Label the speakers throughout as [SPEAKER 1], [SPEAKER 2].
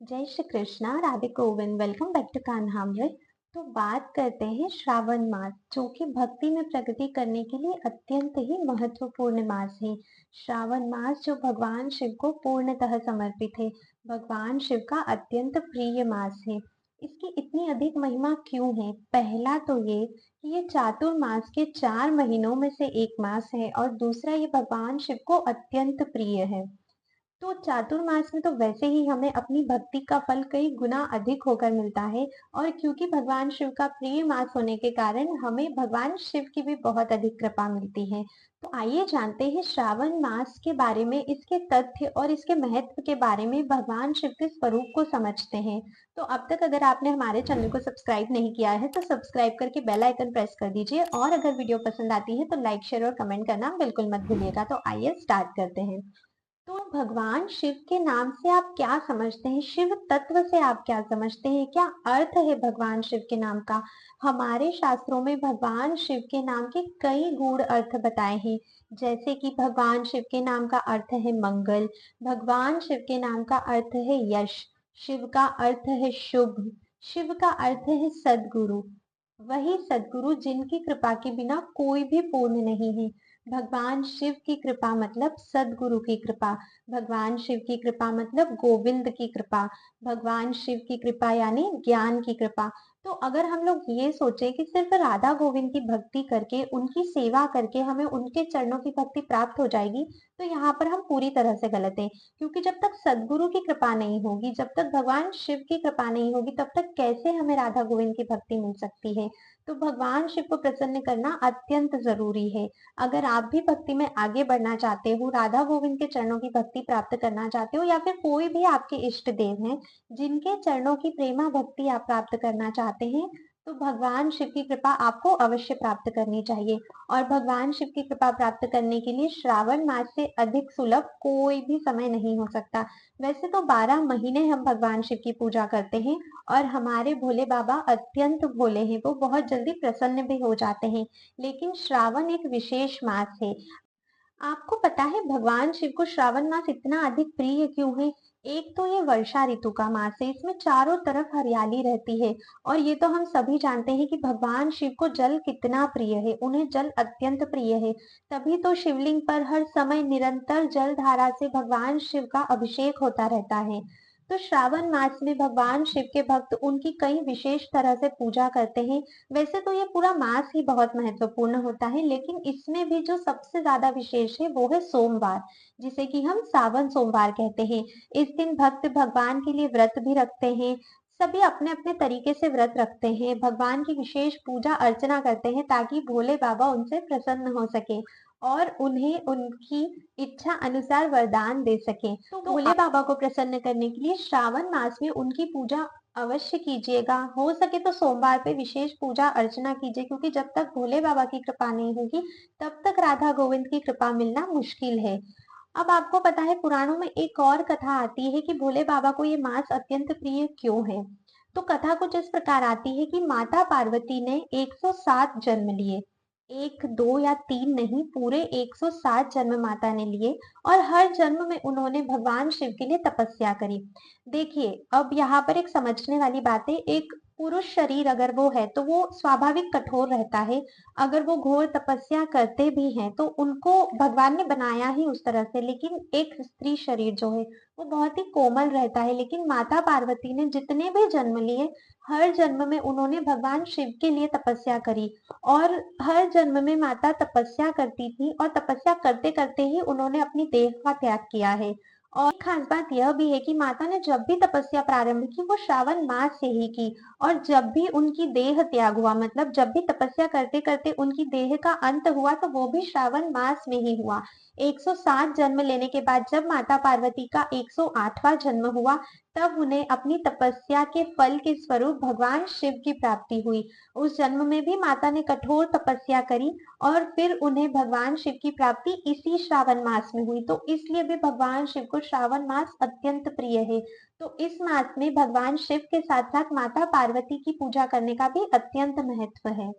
[SPEAKER 1] जय Shri Krishna, Radhe Govind. Welcome back to Kanhamrit. तो बात करते हैं श्रावण मास, जो कि भक्ति में प्रगति करने के लिए अत्यंत ही महत्वपूर्ण मास है। श्रावण मास जो भगवान शिव को पूर्णतः समर्पित है, भगवान शिव का अत्यंत प्रिय मास है। इसकी इतनी अधिक महिमा क्यों है? पहला तो ये कि ये चातुर्मास के 4 महीनों में से एक मास है, और दूसरा ये भगवान शिव को अत्यंत प्रिय है। तो चातुर्मास में तो वैसे ही हमें अपनी भक्ति का फल कई गुना अधिक होकर मिलता है, और क्योंकि भगवान शिव का प्रिय मास होने के कारण हमें भगवान शिव की भी बहुत अधिक कृपा मिलती है। तो आइए जानते हैं श्रावण मास के बारे में, इसके तथ्य और इसके महत्व के बारे में, भगवान शिव के स्वरूप को समझते हैं। तो अब तक अगर आपने हमारे चैनल को सब्सक्राइब नहीं किया है तो सब्सक्राइब करके बेल आइकन प्रेस कर दीजिए, और अगर वीडियो पसंद आती है तो लाइक, शेयर और कमेंट करना बिल्कुल मत भूलिएगा। तो आइए स्टार्ट करते हैं। तो भगवान शिव के नाम से आप क्या समझते हैं? शिव तत्व से आप क्या समझते हैं? क्या अर्थ है भगवान शिव के नाम का? हमारे शास्त्रों में भगवान शिव के नाम के कई गूढ़ अर्थ बताए हैं। जैसे कि भगवान शिव के नाम का अर्थ है मंगल, भगवान शिव के नाम का अर्थ है यश, शिव का अर्थ है शुभ, शिव का अर्थ है सद्गुरु। वही सद्गुरु जिनकी कृपा के बिना कोई भी पूर्ण नहीं है। भगवान शिव की कृपा मतलब सद्गुरु की कृपा, भगवान शिव की कृपा मतलब गोविंद की कृपा, भगवान शिव की कृपा यानी ज्ञान की कृपा। तो अगर हम लोग ये सोचे कि सिर्फ राधा गोविंद की भक्ति करके, उनकी सेवा करके हमें उनके चरणों की भक्ति प्राप्त हो जाएगी, तो यहाँ पर हम पूरी तरह से गलत हैं। क्योंकि जब तक सद्गुरु की कृपा नहीं होगी, जब तक भगवान शिव की कृपा नहीं होगी, तब तक कैसे हमें राधा गोविंद की भक्ति मिल सकती है? तो भगवान शिव को प्रसन्न करना अत्यंत जरूरी है। अगर आप भी भक्ति में आगे बढ़ना चाहते हो, राधा गोविंद के चरणों की भक्ति प्राप्त करना चाहते हो, या फिर कोई भी आपके इष्ट देव हैं जिनके चरणों की प्रेमा भक्ति आप प्राप्त करना चाहते हैं, तो भगवान शिव की कृपा आपको अवश्य प्राप्त करनी चाहिए। और भगवान शिव की कृपा प्राप्त करने के लिए श्रावण मास से अधिक सुलभ कोई भी समय नहीं हो सकता। वैसे तो 12 महीने हम भगवान शिव की पूजा करते हैं, और हमारे भोले बाबा अत्यंत भोले हैं, वो बहुत जल्दी प्रसन्न भी हो जाते हैं। लेकिन श्रावण एक विशेष मास है। आपको पता है भगवान शिव को श्रावण मास इतना अधिक प्रिय क्यों है? एक तो ये वर्षा ऋतु का मास है, इसमें चारों तरफ हरियाली रहती है। और ये तो हम सभी जानते हैं कि भगवान शिव को जल कितना प्रिय है, उन्हें जल अत्यंत प्रिय है। तभी तो शिवलिंग पर हर समय निरंतर जल धारा से भगवान शिव का अभिषेक होता रहता है। तो श्रावण मास में भगवान शिव के भक्त उनकी कई विशेष तरह से पूजा करते हैं। वैसे तो ये पूरा मास ही बहुत महत्वपूर्ण होता है, लेकिन इसमें भी जो सबसे ज्यादा विशेष है वो है सोमवार, जिसे कि हम सावन सोमवार कहते हैं। इस दिन भक्त भगवान के लिए व्रत भी रखते हैं। सभी अपने अपने तरीके से व्रत रखते हैं, भगवान की विशेष पूजा अर्चना करते हैं, ताकि भोले बाबा उनसे प्रसन्न हो सके और उन्हें उनकी इच्छा अनुसार वरदान दे सके। तो भोले बाबा को प्रसन्न करने के लिए श्रावण मास में उनकी पूजा अवश्य कीजिएगा। हो सके तो सोमवार पे विशेष पूजा अर्चना कीजिए, क्योंकि जब तक भोले बाबा की कृपा नहीं होगी, तब तक राधा गोविंद की कृपा मिलना मुश्किल है। अब आपको पता है पुराणों में एक और कथा आती है कि भोले बाबा को ये मास अत्यंत प्रिय क्यों है। तो कथा कुछ इस प्रकार आती है कि माता पार्वती ने 107 जन्म लिए। एक, दो या तीन नहीं, पूरे 107 जन्म माता ने लिए, और हर जन्म में उन्होंने भगवान शिव के लिए तपस्या करी। देखिए, अब यहाँ पर एक समझने वाली बात है। एक पुरुष शरीर अगर वो है तो वो स्वाभाविक कठोर रहता है। अगर वो घोर तपस्या करते भी हैं तो उनको भगवान ने बनाया ही उस तरह से। लेकिन एक स्त्री शरीर जो है वो बहुत ही कोमल रहता है। लेकिन माता पार्वती ने जितने भी जन्म लिए, हर जन्म में उन्होंने भगवान शिव के लिए तपस्या करी। और हर जन्म में माता तपस्या करती थी, और तपस्या करते करते ही उन्होंने अपनी देह का त्याग किया है। और खास बात यह भी है कि माता ने जब भी तपस्या प्रारंभ की वो श्रावण मास से ही की। और जब भी उनकी देह त्याग हुआ, मतलब जब भी तपस्या करते करते उनकी देह का अंत हुआ, तो वो भी श्रावण मास में ही हुआ। 107 जन्म लेने के बाद जब माता पार्वती का 108वां जन्म हुआ, तब उन्हें अपनी तपस्या के फल के स्वरूप भगवान शिव की प्राप्ति हुई। उस जन्म में भी माता ने कठोर तपस्या करी, और फिर उन्हें भगवान शिव की प्राप्ति इसी श्रावण मास में हुई। तो इसलिए भी भगवान शिव को श्रावण मास अत्यंत प्रिय है। तो इस मास में भगवान शिव के साथ साथ माता पार्वती की पूजा करने का भी अत्यंत महत्व है।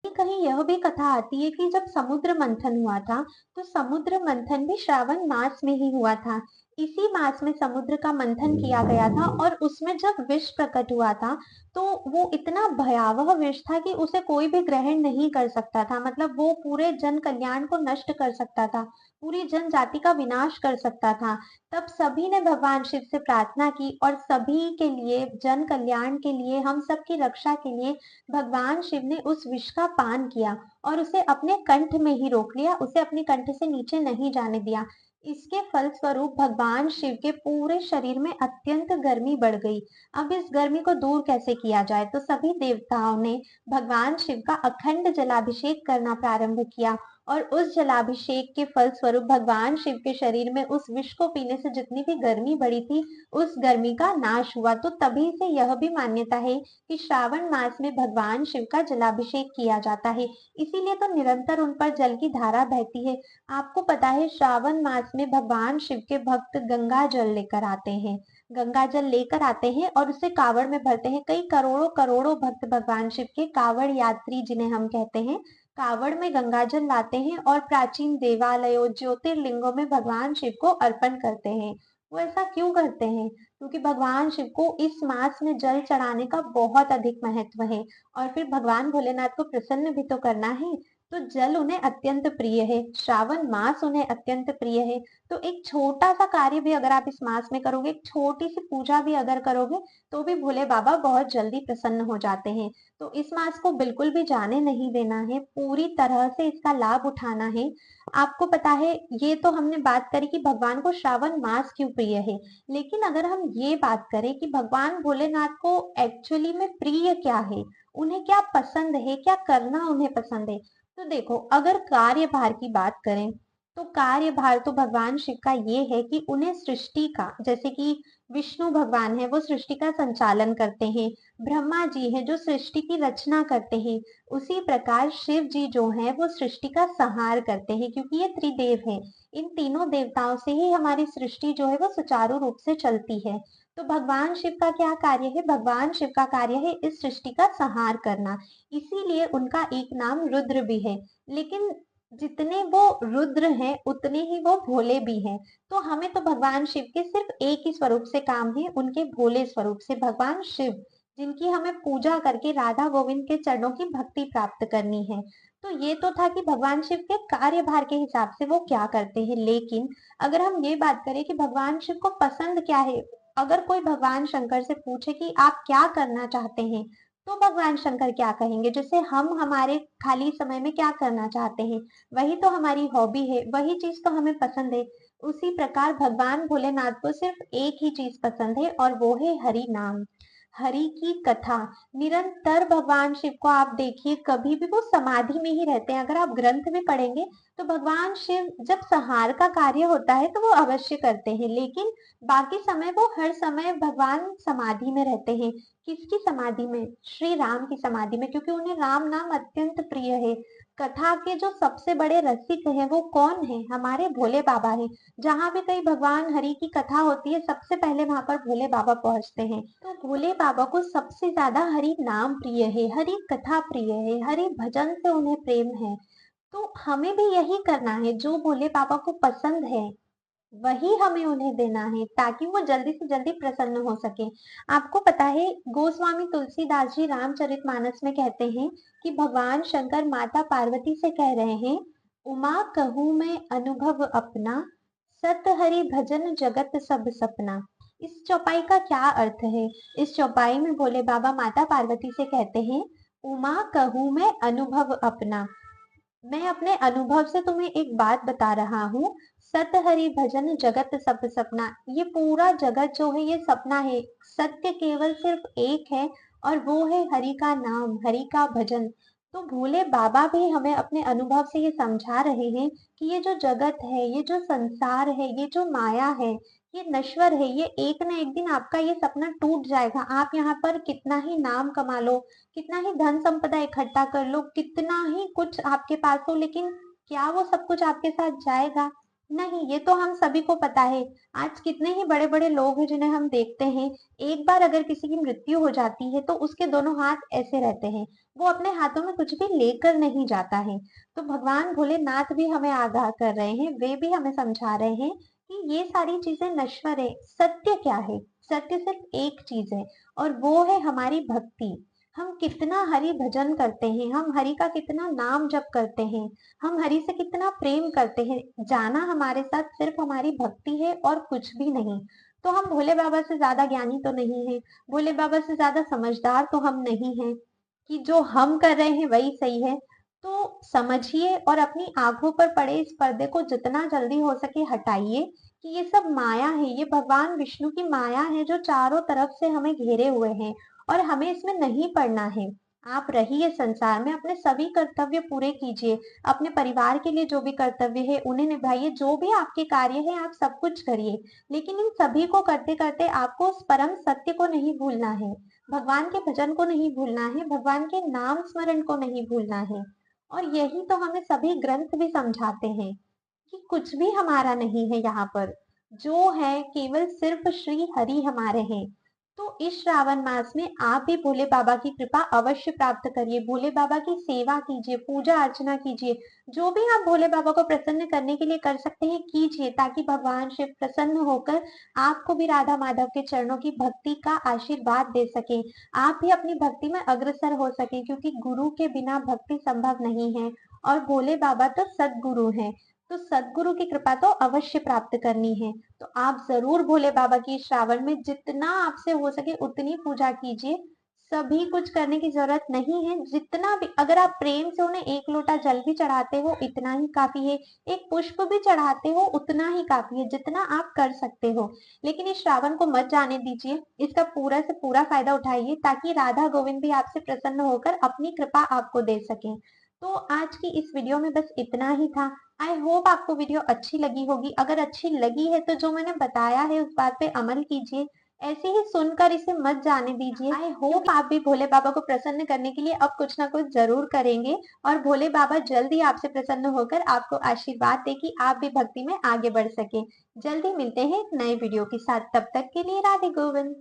[SPEAKER 1] कहीं यह भी कथा आती है कि जब समुद्र मंथन हुआ था, तो समुद्र मंथन भी श्रावण मास में ही हुआ था। इसी मास में समुद्र का मंथन किया गया था और उसमें जब विष प्रकट हुआ था, तो वो इतना भयावह विष था कि उसे कोई भी ग्रहण नहीं कर सकता था। मतलब वो पूरे जन कल्याण को नष्ट कर सकता था, पूरी जनजाति का विनाश कर सकता था। तब सभी ने भगवान शिव से प्रार्थना की और सभी के लिए, जन कल्याण के लिए, हम सबकी रक्षा के लिए भगवान शिव ने उस विष का पान किया और उसे अपने कंठ में ही रोक लिया, उसे अपने कंठ से नीचे नहीं जाने दिया। इसके फलस्वरूप भगवान शिव के पूरे शरीर में अत्यंत गर्मी बढ़ गई। अब इस गर्मी को दूर कैसे किया जाए, तो सभी देवताओं ने भगवान शिव का अखंड जलाभिषेक करना प्रारंभ किया और उस जलाभिषेक के फलस्वरूप भगवान शिव के शरीर में उस विष को पीने से जितनी भी गर्मी बढ़ी थी, उस गर्मी का नाश हुआ। तो तभी से यह भी मान्यता है कि श्रावण मास में भगवान शिव का जलाभिषेक किया जाता है। इसीलिए तो निरंतर उन पर जल की धारा बहती है। आपको पता है श्रावण मास में भगवान शिव के भक्त गंगा जल लेकर आते हैं, गंगा जल लेकर आते हैं और उसे कावड़ में भरते हैं। कई करोड़ों करोड़ों भक्त भगवान शिव के कावड़ यात्री जिन्हें हम कहते हैं, कावड़ में गंगा जल लाते हैं और प्राचीन देवालयों, ज्योतिर्लिंगों में भगवान शिव को अर्पण करते हैं। वो ऐसा क्यों करते हैं? क्योंकि भगवान शिव को इस मास में जल चढ़ाने का बहुत अधिक महत्व है और फिर भगवान भोलेनाथ को प्रसन्न भी तो करना है। तो जल उन्हें अत्यंत प्रिय है, श्रावण मास उन्हें अत्यंत प्रिय है। तो एक छोटा सा कार्य भी अगर आप इस मास में करोगे, एक छोटी सी पूजा भी अगर करोगे, तो भी भोले बाबा बहुत जल्दी प्रसन्न हो जाते हैं। तो इस मास को बिल्कुल भी जाने नहीं देना है, पूरी तरह से इसका लाभ उठाना है। आपको पता है, ये तो हमने बात करी कि भगवान को श्रावण मास क्यों प्रिय है, लेकिन अगर हम ये बात करें कि भगवान भोलेनाथ को एक्चुअली में प्रिय क्या है, उन्हें क्या पसंद है, क्या करना उन्हें पसंद है, तो देखो, अगर कार्यभार की बात करें, तो कार्यभार तो भगवान शिव का ये है कि उन्हें सृष्टि का, जैसे कि विष्णु भगवान है वो सृष्टि का संचालन करते हैं, ब्रह्मा जी हैं जो सृष्टि की रचना करते हैं, उसी प्रकार शिव जी जो हैं वो सृष्टि का संहार करते हैं, क्योंकि ये त्रिदेव हैं। इन तीनों देवताओं से ही हमारी सृष्टि जो है वो सुचारू रूप से चलती है। तो भगवान शिव का क्या कार्य है? भगवान शिव का कार्य है इस सृष्टि का संहार करना। इसीलिए उनका एक नाम रुद्र भी है। लेकिन जितने वो रुद्र हैं उतने ही वो भोले भी हैं। तो हमें तो भगवान शिव के सिर्फ एक ही स्वरूप से काम है, उनके भोले स्वरूप से, भगवान शिव, जिनकी हमें पूजा करके राधा गोविंद के चरणों की भक्ति प्राप्त करनी है। तो ये तो था कि भगवान शिव के कार्यभार के हिसाब से वो क्या करते हैं, लेकिन अगर हम ये बात करें कि भगवान शिव को पसंद क्या है, अगर कोई भगवान शंकर से पूछे कि आप क्या करना चाहते हैं, तो भगवान शंकर क्या कहेंगे? जैसे हम हमारे खाली समय में क्या करना चाहते हैं, वही तो हमारी हॉबी है, वही चीज तो हमें पसंद है। उसी प्रकार भगवान भोलेनाथ को सिर्फ एक ही चीज पसंद है और वो है हरि नाम, हरि की कथा। निरंतर भगवान शिव को आप देखिए, कभी भी वो समाधि में ही रहते हैं। अगर आप ग्रंथ में पढ़ेंगे तो भगवान शिव जब संहार का कार्य होता है तो वो अवश्य करते हैं, लेकिन बाकी समय वो हर समय भगवान समाधि में रहते हैं। किसकी समाधि में? श्री राम की समाधि में, क्योंकि उन्हें राम नाम अत्यंत प्रिय है। कथा के जो सबसे बड़े रसिक हैं वो कौन है? हमारे भोले बाबा हैं। जहां भी कहीं भगवान हरि की कथा होती है, सबसे पहले वहां पर भोले बाबा पहुंचते हैं। तो भोले बाबा को सबसे ज्यादा हरि नाम प्रिय है, हरि कथा प्रिय है, हरि भजन से उन्हें प्रेम है। तो हमें भी यही करना है, जो भोले बाबा को पसंद है वही हमें उन्हें देना है, ताकि वो जल्दी से जल्दी प्रसन्न हो सके। आपको पता है, गोस्वामी तुलसीदास जी रामचरितमानस में कहते हैं कि भगवान शंकर माता पार्वती से कह रहे हैं, उमा कहूँ मैं अनुभव अपना, सत हरि भजन जगत सब सपना। इस चौपाई का क्या अर्थ है? इस चौपाई में भोले बाबा माता पार्वती से कहते हैं, उमा कहूँ मैं अनुभव अपना, मैं अपने अनुभव से तुम्हें एक बात बता रहा हूँ, सत हरि भजन जगत सब सपना। ये पूरा जगत जो है ये सपना है, सत्य केवल सिर्फ एक है और वो है हरि का नाम, हरि का भजन। तो भोले बाबा भी हमें अपने अनुभव से ये समझा रहे हैं कि ये जो जगत है, ये जो संसार है, ये जो माया है, ये नश्वर है, ये एक ना एक दिन आपका ये सपना टूट जाएगा। आप यहाँ पर कितना ही नाम कमा लो, कितना ही धन संपदा इकट्ठा कर लो, कितना ही कुछ आपके पास हो, लेकिन क्या वो सब कुछ आपके साथ जाएगा? नहीं, ये तो हम सभी को पता है। आज कितने ही बड़े बड़े लोग हैं जिन्हें हम देखते हैं, एक बार अगर किसी की मृत्यु हो जाती है तो उसके दोनों हाथ ऐसे रहते हैं, वो अपने हाथों में कुछ भी लेकर नहीं जाता है। तो भगवान भोलेनाथ भी हमें आगाह कर रहे हैं, वे भी हमें समझा रहे हैं कि ये सारी चीजें नश्वर है। सत्य क्या है? सत्य सिर्फ एक चीज है और वो है हमारी भक्ति। हम कितना हरि भजन करते हैं, हम हरि का कितना नाम जप करते हैं, हम हरि से कितना प्रेम करते हैं, जाना हमारे साथ सिर्फ हमारी भक्ति है और कुछ भी नहीं। तो हम भोले बाबा से ज्यादा ज्ञानी तो नहीं है, भोले बाबा से ज्यादा समझदार तो हम नहीं है कि जो हम कर रहे हैं वही सही है। तो समझिए और अपनी आंखों पर पड़े इस पर्दे को जितना जल्दी हो सके हटाइए कि ये सब माया है, ये भगवान विष्णु की माया है जो चारों तरफ से हमें घेरे हुए हैं और हमें इसमें नहीं पड़ना है। आप रहिए संसार में, अपने सभी कर्तव्य पूरे कीजिए, अपने परिवार के लिए जो भी कर्तव्य है उन्हें निभाइए, जो भी आपके कार्य है आप सब कुछ करिए, लेकिन इन सभी को करते करते आपको उस परम सत्य को नहीं भूलना है, भगवान के भजन को नहीं भूलना है, भगवान के नाम स्मरण को नहीं भूलना है। और यही तो हमें सभी ग्रंथ भी समझाते हैं कि कुछ भी हमारा नहीं है यहाँ पर, जो है केवल सिर्फ श्री हरि हमारे हैं। तो इस श्रावण मास में आप भी भोले बाबा की कृपा अवश्य प्राप्त करिए, भोले बाबा की सेवा कीजिए, पूजा अर्चना कीजिए, जो भी आप भोले बाबा को प्रसन्न करने के लिए कर सकते हैं कीजिए, ताकि भगवान शिव प्रसन्न होकर आपको भी राधा माधव के चरणों की भक्ति का आशीर्वाद दे सके, आप भी अपनी भक्ति में अग्रसर हो सके, क्योंकि गुरु के बिना भक्ति संभव नहीं है और भोले बाबा तो सदगुरु हैं। तो सदगुरु की कृपा तो अवश्य प्राप्त करनी है। तो आप जरूर भोले बाबा की श्रावण में जितना आपसे हो सके उतनी पूजा कीजिए। सभी कुछ करने की जरूरत नहीं है, जितना भी अगर आप प्रेम से उन्हें एक लोटा जल भी चढ़ाते हो इतना ही काफी है, एक पुष्प भी चढ़ाते हो उतना ही काफी है, जितना आप कर सकते हो। लेकिन इस श्रावण को मत जाने दीजिए, इसका पूरा से पूरा फायदा उठाइए ताकि राधा गोविंद भी आपसे प्रसन्न होकर अपनी कृपा आपको दे सके। तो आज की इस वीडियो में बस इतना ही था। आई होप आपको वीडियो अच्छी लगी होगी। अगर अच्छी लगी है तो जो मैंने बताया है उस बात पे अमल कीजिए, ऐसे ही सुनकर इसे मत जाने दीजिए। आई होप आप भी भोले बाबा को प्रसन्न करने के लिए अब कुछ ना कुछ जरूर करेंगे और भोले बाबा जल्दी आपसे प्रसन्न होकर आपको आशीर्वाद दे कि आप भी भक्ति में आगे बढ़ सके। जल्दी मिलते हैं एक नए वीडियो के साथ, तब तक के लिए राधे गोविंद।